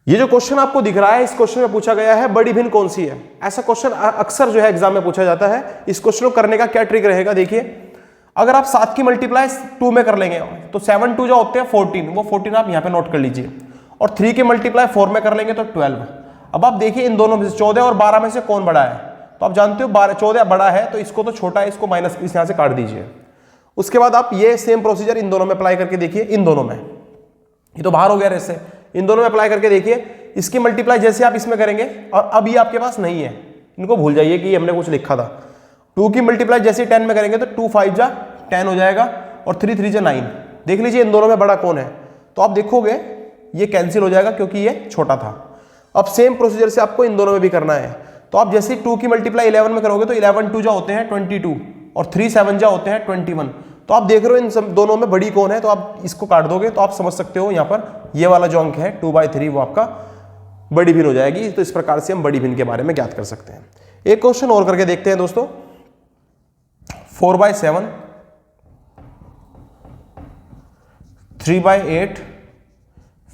ये जो क्वेश्चन आपको दिख रहा है, इस क्वेश्चन में पूछा गया है बड़ी भिन्न कौन सी है। ऐसा क्वेश्चन अक्सर जो है एग्जाम में पूछा जाता है। इस क्वेश्चन को करने का क्या ट्रिक रहेगा, देखिए अगर आप 7 की मल्टीप्लाई 2 में कर लेंगे तो 7 2 जो होते हैं 14, वो 14 आप यहाँ पे नोट कर लीजिए, और 3 की मल्टीप्लाई 4 में कर लेंगे तो 12। अब आप देखिए इन दोनों में से 14 और 12 में से कौन बड़ा है, तो आप जानते हो 14 बड़ा है, तो इसको तो छोटा है, इसको माइनस इस यहाँ से काट दीजिए। उसके बाद आप ये सेम प्रोसीजर इन दोनों में अप्लाई करके देखिए, इन दोनों में, ये तो बाहर हो गया इससे, इन दोनों में अप्लाई करके देखिए। इसकी मल्टीप्लाई जैसे आप इसमें करेंगे, और अब ये आपके पास नहीं है, इनको भूल जाइए कि हमने कुछ लिखा था। 2 की मल्टीप्लाई जैसे 10 में करेंगे तो 2 5 जा 10 हो जाएगा, और 3 3 जा 9। देख लीजिए इन दोनों में बड़ा कौन है, तो आप देखोगे ये कैंसिल हो जाएगा क्योंकि ये छोटा था। अब सेम प्रोसीजर से आपको इन दोनों में भी करना है। तो आप जैसे 2 की मल्टीप्लाई 11 में करोगे तो 11 2 जा होते हैं 22, और 3 7 जा होते हैं 21। तो आप देख रहे हो इन दोनों में बड़ी कौन है, तो आप इसको काट दोगे तो आप समझ सकते हो यहाँ पर ये वाला जो अंक है 2/3 वो आपका बड़ी भिन्न हो जाएगी। तो इस प्रकार से हम बड़ी भिन्न के बारे में ज्ञात कर सकते हैं। एक क्वेश्चन और करके देखते हैं दोस्तों। 4/7, 3/8,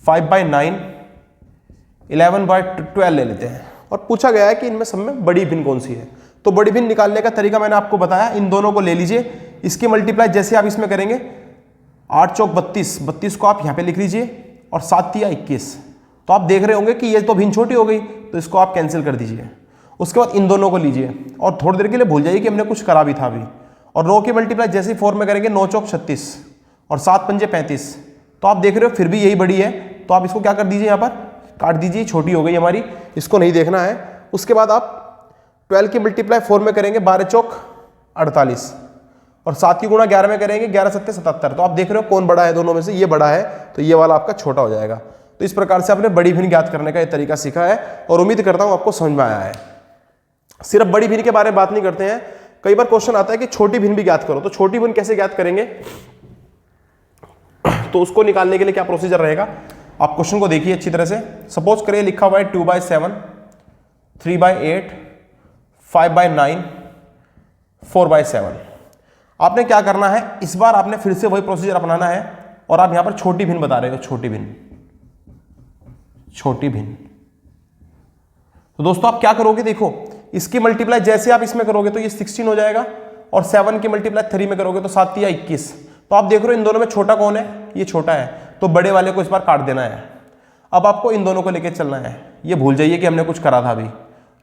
5/9, 11/12 ले लेते हैं, और पूछा गया है कि इनमें सब में बड़ी भिन्न कौन सी है। तो बड़ी भिन्न निकालने का तरीका मैंने आपको बताया, इन दोनों को ले लीजिए, इसकी मल्टीप्लाई जैसे आप इसमें करेंगे 8 चौक 32, 32 को आप यहाँ पे लिख लीजिए, और 7 तिया 21। तो आप देख रहे होंगे कि ये तो भिन्न छोटी हो गई, तो इसको आप कैंसिल कर दीजिए। उसके बाद इन दोनों को लीजिए और थोड़ी देर के लिए भूल जाइए कि हमने कुछ करा भी था अभी, और 9 की मल्टीप्लाई जैसे 4 में करेंगे 9 चौक 36, और 7 पंजे 35। तो आप देख रहे हो फिर भी यही बड़ी है, तो आप इसको क्या कर दीजिए, यहाँ पर काट दीजिए, छोटी हो गई हमारी, इसको नहीं देखना है। उसके बाद आप 12 की मल्टीप्लाई 4 में करेंगे 12 चौक 48, और 7 की गुणा 11 में करेंगे 11 7 77। तो आप देख रहे हो कौन बड़ा है दोनों में से, ये बड़ा है, तो ये वाला आपका छोटा हो जाएगा। तो इस प्रकार से आपने बड़ी भिन्न ज्ञात करने का ये तरीका सीखा है, और उम्मीद करता हूं आपको समझ में आया है। सिर्फ बड़ी भिन्न के बारे में बात नहीं करते हैं, कई बार क्वेश्चन आता है कि छोटी भिन्न भी ज्ञात करो। तो छोटी भिन्न कैसे ज्ञात करेंगे, तो उसको निकालने के लिए क्या प्रोसीजर रहेगा, आप क्वेश्चन को देखिए अच्छी तरह से। सपोज करिए लिखा हुआ है 2/7, 3/8, 5/9, 4/7। आपने क्या करना है, इस बार आपने फिर से वही प्रोसीजर अपनाना है, और आप यहां पर छोटी भिन्न बता रहे हो, छोटी भिन्न, छोटी भिन्न। तो दोस्तों आप क्या करोगे, देखो इसकी मल्टीप्लाई जैसे आप इसमें करोगे तो ये 16 हो जाएगा, और 7 की मल्टीप्लाई 3 में करोगे तो 7 या 21। तो आप देख रहे हो इन दोनों में छोटा कौन है, ये छोटा है, तो बड़े वाले को इस बार काट देना है। अब आपको इन दोनों को लेकर चलना है, ये भूल जाइए कि हमने कुछ करा था अभी।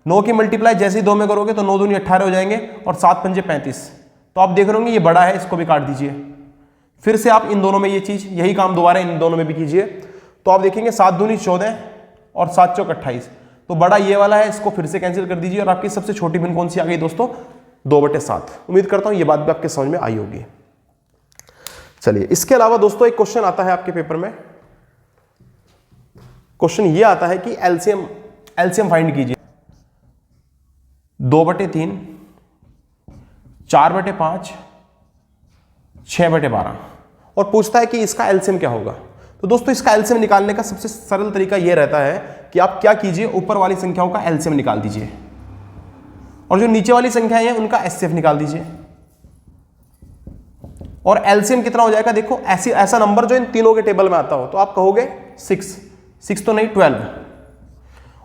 9 की मल्टीप्लाई जैसे ही 2 में करोगे तो 9 दूनी 18 हो जाएंगे, और 7 पंजे 35। तो आप देख रहे होंगे ये बड़ा है, इसको भी काट दीजिए। फिर से आप इन दोनों में ये चीज, यही काम दोबारा इन दोनों में भी कीजिए। तो आप देखेंगे 7 दूनी 14, और 7 चौक 28। तो बड़ा ये वाला है, इसको फिर से कैंसिल कर दीजिए, और आपकी सबसे छोटी भिन्न कौन सी आ गई दोस्तों, 2/7। उम्मीद करता हूं ये बात भी आपके समझ में आई होगी। चलिए, इसके अलावा दोस्तों एक क्वेश्चन आता है आपके पेपर में। क्वेश्चन ये आता है कि एलसीएम फाइंड कीजिए। 2/3, 4/5, 6/12, और पूछता है कि इसका एलसीएम क्या होगा। तो दोस्तों इसका एलसीएम निकालने का सबसे सरल तरीका यह रहता है कि आप क्या कीजिए, ऊपर वाली संख्याओं का एलसीएम निकाल दीजिए, और जो नीचे वाली संख्याएं हैं उनका एचसीएफ निकाल दीजिए। और एलसीएम कितना हो जाएगा, देखो ऐसा नंबर जो इन तीनों के टेबल में आता हो, तो आप कहोगे 6 तो नहीं 12।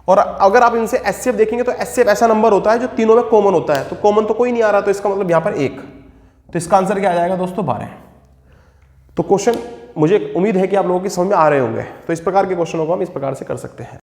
और अगर आप इनसे एचसीएफ देखेंगे तो एचसीएफ ऐसा नंबर होता है जो तीनों में कॉमन होता है, तो कॉमन तो कोई नहीं आ रहा, तो इसका मतलब यहां पर 1। तो इसका आंसर क्या आ जाएगा दोस्तों, 12। तो क्वेश्चन मुझे उम्मीद है कि आप लोगों की समझ में आ रहे होंगे। तो इस प्रकार के क्वेश्चनों को हम इस प्रकार से कर सकते हैं।